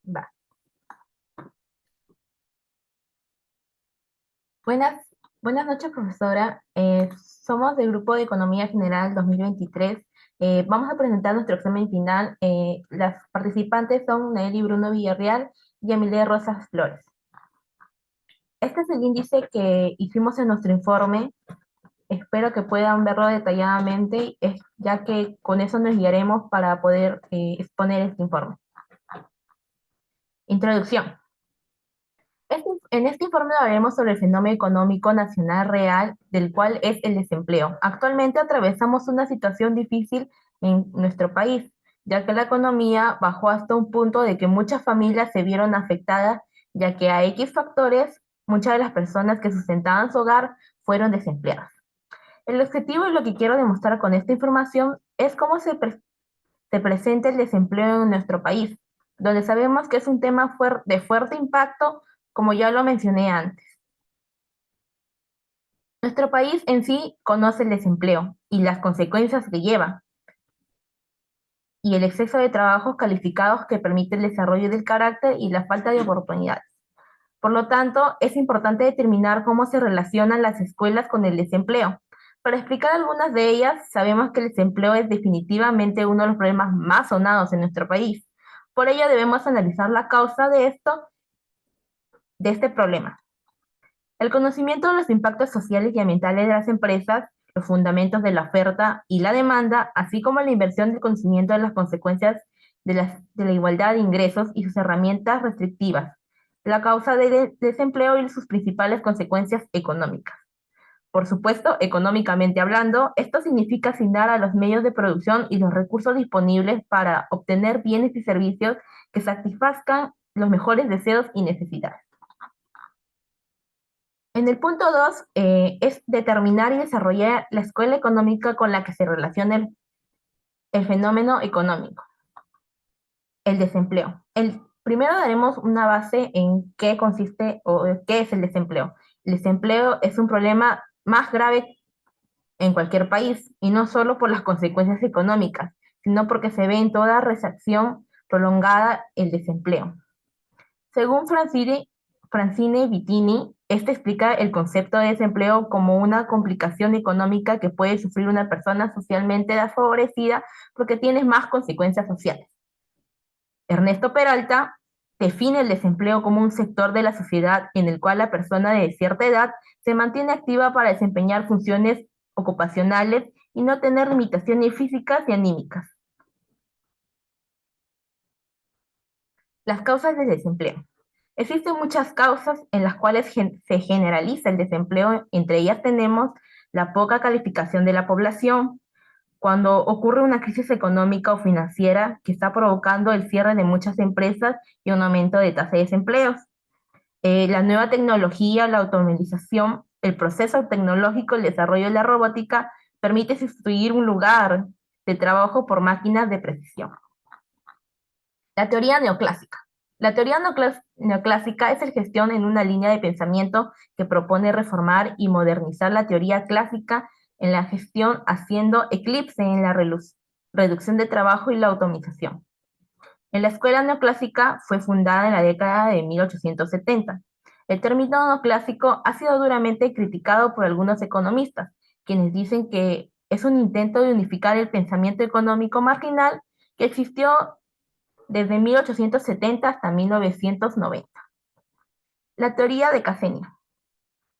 Va. Buenas, buenas noches, profesora. Somos del Grupo de Economía General 2023. Vamos a presentar nuestro examen final. Las participantes son Nelly Bruno Villarreal y Emilia Rosas Flores. Este es el índice que hicimos en nuestro informe. Espero que puedan verlo detalladamente, ya que con eso nos guiaremos para poder exponer este informe. Introducción. En este informe hablaremos sobre el fenómeno económico nacional real, del cual es el desempleo. Actualmente atravesamos una situación difícil en nuestro país, ya que la economía bajó hasta un punto de que muchas familias se vieron afectadas, ya que a X factores, muchas de las personas que sustentaban su hogar fueron desempleadas. El objetivo y lo que quiero demostrar con esta información es cómo se presenta el desempleo en nuestro país, donde sabemos que es un tema de fuerte impacto, como ya lo mencioné antes. Nuestro país en sí conoce el desempleo y las consecuencias que lleva, y el exceso de trabajos calificados que permite el desarrollo del carácter y la falta de oportunidades. Por lo tanto, es importante determinar cómo se relacionan las escuelas con el desempleo. Para explicar algunas de ellas, sabemos que el desempleo es definitivamente uno de los problemas más sonados en nuestro país. Por ello, debemos analizar la causa de este problema. El conocimiento de los impactos sociales y ambientales de las empresas, los fundamentos de la oferta y la demanda, así como la inversión del conocimiento de las consecuencias de la igualdad de ingresos y sus herramientas restrictivas, la causa del desempleo y sus principales consecuencias económicas. Por supuesto, económicamente hablando, esto significa asignar a los medios de producción y los recursos disponibles para obtener bienes y servicios que satisfazcan los mejores deseos y necesidades. En el punto 2 es determinar y desarrollar la escuela económica con la que se relaciona el fenómeno económico, el desempleo. Primero daremos una base en qué consiste o qué es el desempleo. El desempleo es un problema más grave en cualquier país, y no solo por las consecuencias económicas, sino porque se ve en toda recesión prolongada el desempleo. Según Francine Vittini, este explica el concepto de desempleo como una complicación económica que puede sufrir una persona socialmente desfavorecida porque tiene más consecuencias sociales. Ernesto Peralta define el desempleo como un sector de la sociedad en el cual la persona de cierta edad se mantiene activa para desempeñar funciones ocupacionales y no tener limitaciones físicas y anímicas. Las causas del desempleo. Existen muchas causas en las cuales se generaliza el desempleo. Entre ellas tenemos la poca calificación de la población, cuando ocurre una crisis económica o financiera que está provocando el cierre de muchas empresas y un aumento de tasa de desempleo. La nueva tecnología, la automatización, el proceso tecnológico, el desarrollo de la robótica permite sustituir un lugar de trabajo por máquinas de precisión. La teoría neoclásica. La teoría neoclásica es el gestión en una línea de pensamiento que propone reformar y modernizar la teoría clásica en la gestión, haciendo eclipse en la reducción de trabajo y la automatización. En la escuela neoclásica fue fundada en la década de 1870. El término neoclásico ha sido duramente criticado por algunos economistas, quienes dicen que es un intento de unificar el pensamiento económico marginal que existió desde 1870 hasta 1990. La teoría de Casenia.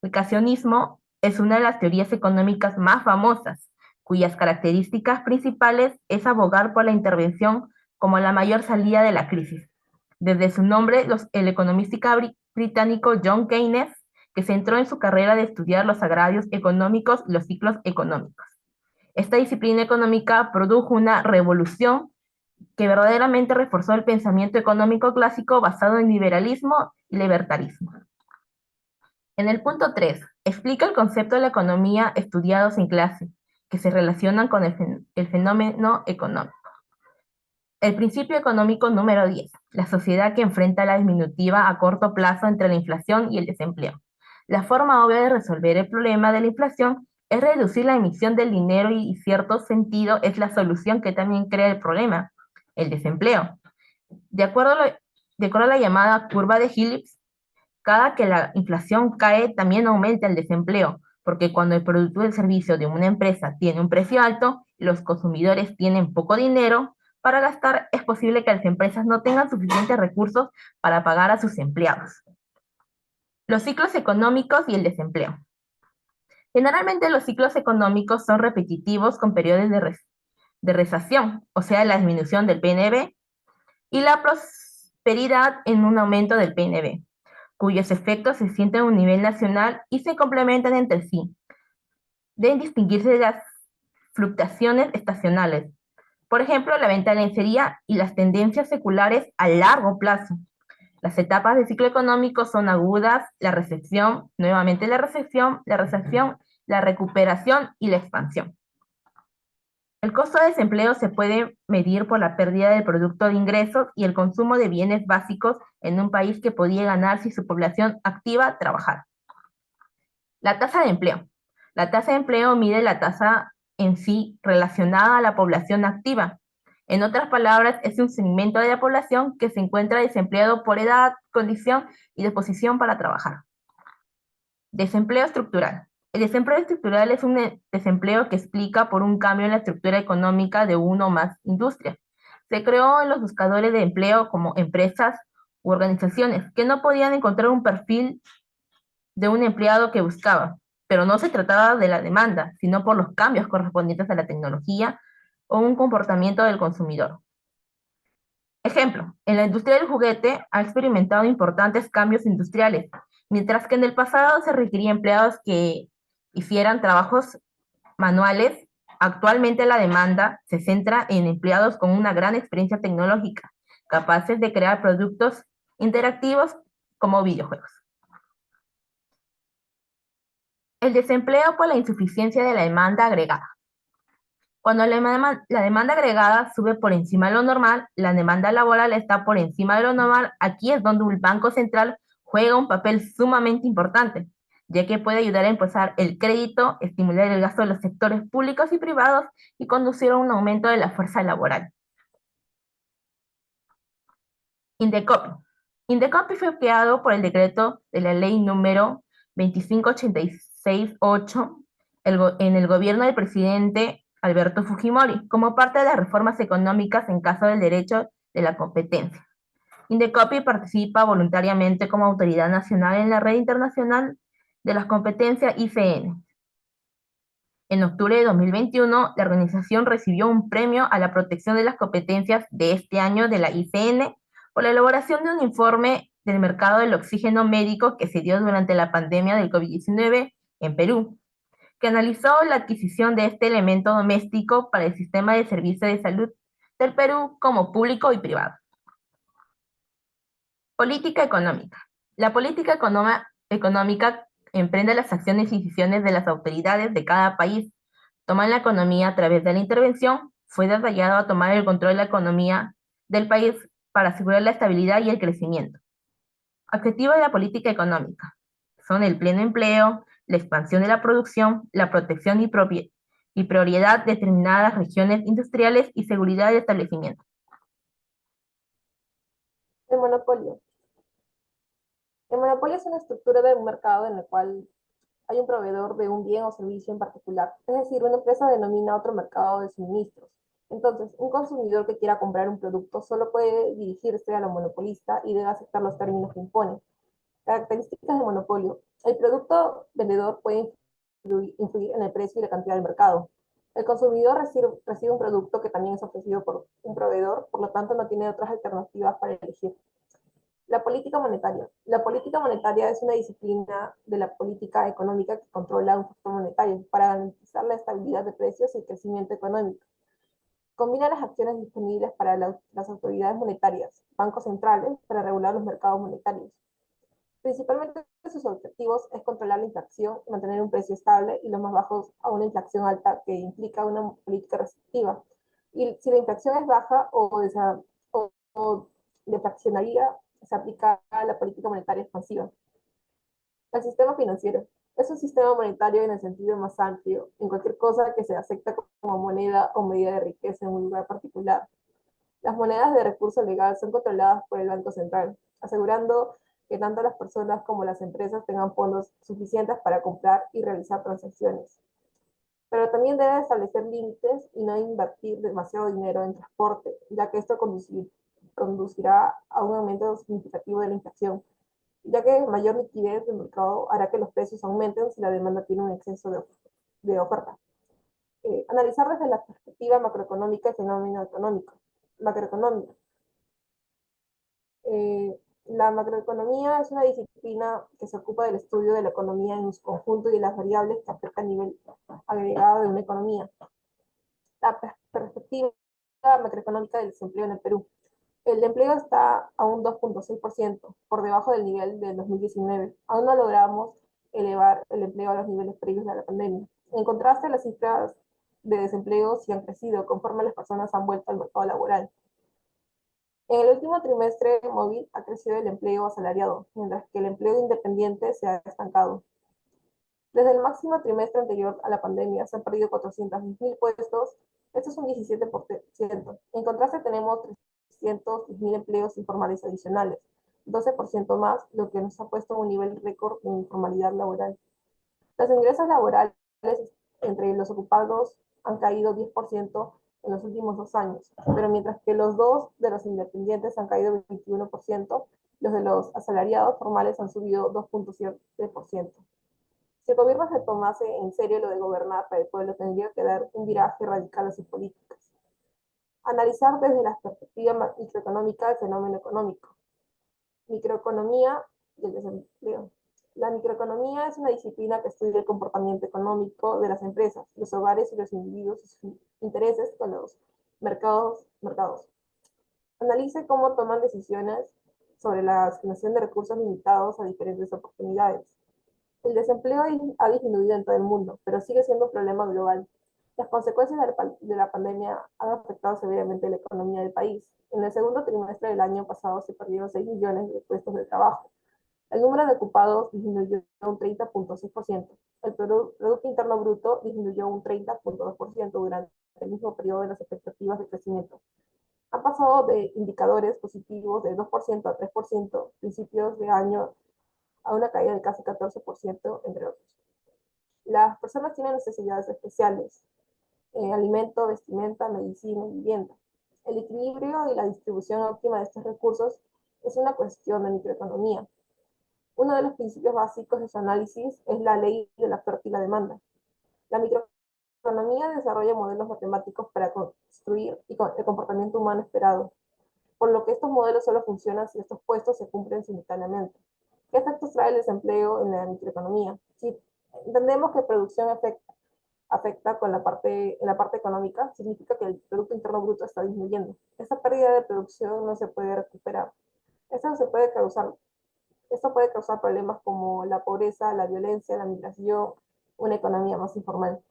El keynesianismo es una de las teorías económicas más famosas, cuyas características principales es abogar por la intervención como la mayor salida de la crisis. Desde su nombre, el economista británico John Keynes, que centró en su carrera de estudiar los agravios económicos y los ciclos económicos. Esta disciplina económica produjo una revolución que verdaderamente reforzó el pensamiento económico clásico basado en liberalismo y libertarismo. En el punto 3, explica el concepto de la economía estudiados en clase, que se relacionan con el fenómeno económico. El principio económico número 10, la sociedad que enfrenta la disminutiva a corto plazo entre la inflación y el desempleo. La forma obvia de resolver el problema de la inflación es reducir la emisión del dinero y, en cierto sentido, es la solución que también crea el problema, el desempleo. De acuerdo De acuerdo a la llamada curva de Phillips, cada que la inflación cae, también aumenta el desempleo, porque cuando el producto o el servicio de una empresa tiene un precio alto y los consumidores tienen poco dinero para gastar, es posible que las empresas no tengan suficientes recursos para pagar a sus empleados. Los ciclos económicos y el desempleo. Generalmente los ciclos económicos son repetitivos con periodos de recesión, o sea, la disminución del PNB, y la prosperidad en un aumento del PNB, cuyos efectos se sienten a un nivel nacional y se complementan entre sí. Deben distinguirse de las fluctuaciones estacionales, por ejemplo, la venta de lencería y las tendencias seculares a largo plazo. Las etapas del ciclo económico son agudas, la recesión, nuevamente la recesión, la recuperación y la expansión. El costo de desempleo se puede medir por la pérdida del producto de ingresos y el consumo de bienes básicos en un país que podía ganar si su población activa trabajara. La tasa de empleo. La tasa de empleo mide la tasa en sí relacionada a la población activa. En otras palabras, es un segmento de la población que se encuentra desempleado por edad, condición y disposición para trabajar. Desempleo estructural. El desempleo estructural es un desempleo que explica por un cambio en la estructura económica de una o más industrias. Se creó en los buscadores de empleo como empresas u organizaciones que no podían encontrar un perfil de un empleado que buscaba, pero no se trataba de la demanda, sino por los cambios correspondientes a la tecnología o un comportamiento del consumidor. Ejemplo, en la industria del juguete ha experimentado importantes cambios industriales, mientras que en el pasado se requería empleados que hicieran trabajos manuales. Actualmente la demanda se centra en empleados con una gran experiencia tecnológica, capaces de crear productos interactivos como videojuegos. El desempleo por la insuficiencia de la demanda agregada. Cuando la demanda agregada sube por encima de lo normal, la demanda laboral está por encima de lo normal. Aquí es donde el Banco Central juega un papel sumamente importante, ya que puede ayudar a impulsar el crédito, estimular el gasto de los sectores públicos y privados y conducir a un aumento de la fuerza laboral. Indecopi. Indecopi fue creado por el decreto de la ley número 25868 en el gobierno del presidente Alberto Fujimori, como parte de las reformas económicas en caso del derecho de la competencia. Indecopi participa voluntariamente como autoridad nacional en la red internacional de las competencias ICN. En octubre de 2021, la organización recibió un premio a la protección de las competencias de este año de la ICN por la elaboración de un informe del mercado del oxígeno médico que se dio durante la pandemia del COVID-19 en Perú, que analizó la adquisición de este elemento doméstico para el sistema de servicios de salud del Perú como público y privado. Política económica. La política económica emprende las acciones y decisiones de las autoridades de cada país. Toman la economía a través de la intervención. Fue detallado a tomar el control de la economía del país para asegurar la estabilidad y el crecimiento. Objetivos de la política económica son el pleno empleo, la expansión de la producción, la protección y prioridad de determinadas regiones industriales y seguridad de establecimiento. El monopolio. El monopolio es una estructura de un mercado en el cual hay un proveedor de un bien o servicio en particular. Es decir, una empresa denomina otro mercado de suministros. Entonces, un consumidor que quiera comprar un producto solo puede dirigirse a la monopolista y debe aceptar los términos que impone. Características del monopolio. El producto vendedor puede influir en el precio y la cantidad del mercado. El consumidor recibe un producto que también es ofrecido por un proveedor, por lo tanto no tiene otras alternativas para elegir. La política monetaria. La política monetaria es una disciplina de la política económica que controla un factor monetario para garantizar la estabilidad de precios y el crecimiento económico. Combina las acciones disponibles para las autoridades monetarias, bancos centrales, para regular los mercados monetarios. Principalmente sus objetivos es controlar la inflación, mantener un precio estable y los más bajos a una inflación alta que implica una política restrictiva. Y si la inflación es baja o deflacionaria, se aplica a la política monetaria expansiva. El sistema financiero es un sistema monetario en el sentido más amplio, en cualquier cosa que se acepta como moneda o medida de riqueza en un lugar particular. Las monedas de recurso legal son controladas por el Banco Central, asegurando que tanto las personas como las empresas tengan fondos suficientes para comprar y realizar transacciones. Pero también debe establecer límites y no invertir demasiado dinero en transporte, ya que esto conducirá a un aumento significativo de la inflación, ya que mayor liquidez del mercado hará que los precios aumenten si la demanda tiene un exceso de oferta. Analizar desde la perspectiva macroeconómica el fenómeno económico. Macroeconomía. Eh, la macroeconomía es una disciplina que se ocupa del estudio de la economía en su conjunto y de las variables que afectan a nivel agregado de una economía. La perspectiva macroeconómica del desempleo en el Perú. El empleo está a un 2.6% por debajo del nivel del 2019. Aún no logramos elevar el empleo a los niveles previos de la pandemia. En contraste, las cifras de desempleo sí han crecido conforme las personas han vuelto al mercado laboral. En el último trimestre móvil ha crecido el empleo asalariado, mientras que el empleo independiente se ha estancado. Desde el máximo trimestre anterior a la pandemia se han perdido 400.000 puestos, esto es un 17%. En contraste tenemos 300.000 empleos informales adicionales, 12% más, lo que nos ha puesto a un nivel récord de informalidad laboral. Los ingresos laborales entre los ocupados han caído 10% en los últimos 2 años, pero mientras que los dos de los independientes han caído 21%, los de los asalariados formales han subido 2.7%. Si el gobierno se tomase en serio lo de gobernar para el pueblo, tendría que dar un viraje radical a sus políticas. Analizar desde la perspectiva microeconómica el fenómeno económico. Microeconomía y el desempleo. La microeconomía es una disciplina que estudia el comportamiento económico de las empresas, los hogares y los individuos y sus intereses con los mercados. Analice cómo toman decisiones sobre la asignación de recursos limitados a diferentes oportunidades. El desempleo ha disminuido en todo el mundo, pero sigue siendo un problema global. Las consecuencias de la pandemia han afectado severamente la economía del país. En el segundo trimestre del año pasado se perdieron 6 millones de puestos de trabajo. El número de ocupados disminuyó un 30.6%. El Producto Interno Bruto disminuyó un 30.2% durante el mismo periodo de las expectativas de crecimiento. Han pasado de indicadores positivos de 2% a 3% principios de año a una caída de casi 14%, entre otros. Las personas tienen necesidades especiales, alimento, vestimenta, medicina y vivienda. El equilibrio y la distribución óptima de estos recursos es una cuestión de microeconomía. Uno de los principios básicos de su análisis es la ley de la oferta y la demanda. La microeconomía desarrolla modelos matemáticos para construir el comportamiento humano esperado, por lo que estos modelos solo funcionan si estos puestos se cumplen simultáneamente. ¿Qué efectos trae el desempleo en la microeconomía? Si entendemos que producción afecta en la parte económica, significa que el Producto Interno Bruto está disminuyendo. Esta pérdida de producción no se puede recuperar. Esto, se puede causar, esto puede causar problemas como la pobreza, la violencia, la migración, una economía más informal.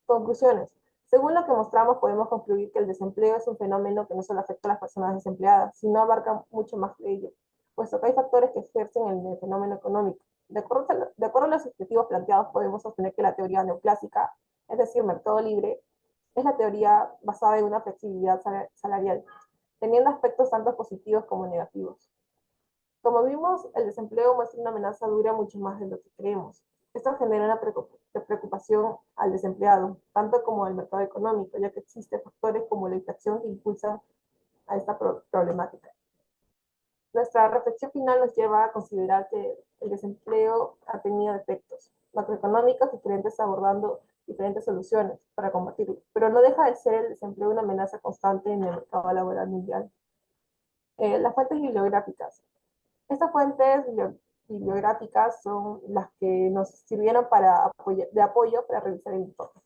Conclusiones. Según lo que mostramos, podemos concluir que el desempleo es un fenómeno que no solo afecta a las personas desempleadas, sino abarca mucho más de ello, puesto que hay factores que ejercen el fenómeno económico. De acuerdo a los objetivos planteados, podemos sostener que la teoría neoclásica, es decir, mercado libre, es la teoría basada en una flexibilidad salarial, teniendo aspectos tanto positivos como negativos. Como vimos, el desempleo muestra una amenaza dura mucho más de lo que creemos. Esto genera una preocupación al desempleado, tanto como al mercado económico, ya que existen factores como la inflación que impulsan a esta problemática. Nuestra reflexión final nos lleva a considerar que el desempleo ha tenido efectos macroeconómicos diferentes, abordando diferentes soluciones para combatirlo, pero no deja de ser el desempleo una amenaza constante en el mercado laboral mundial. Las fuentes bibliográficas. Estas fuentes bibliográficas son las que nos sirvieron de apoyo para realizar el informe.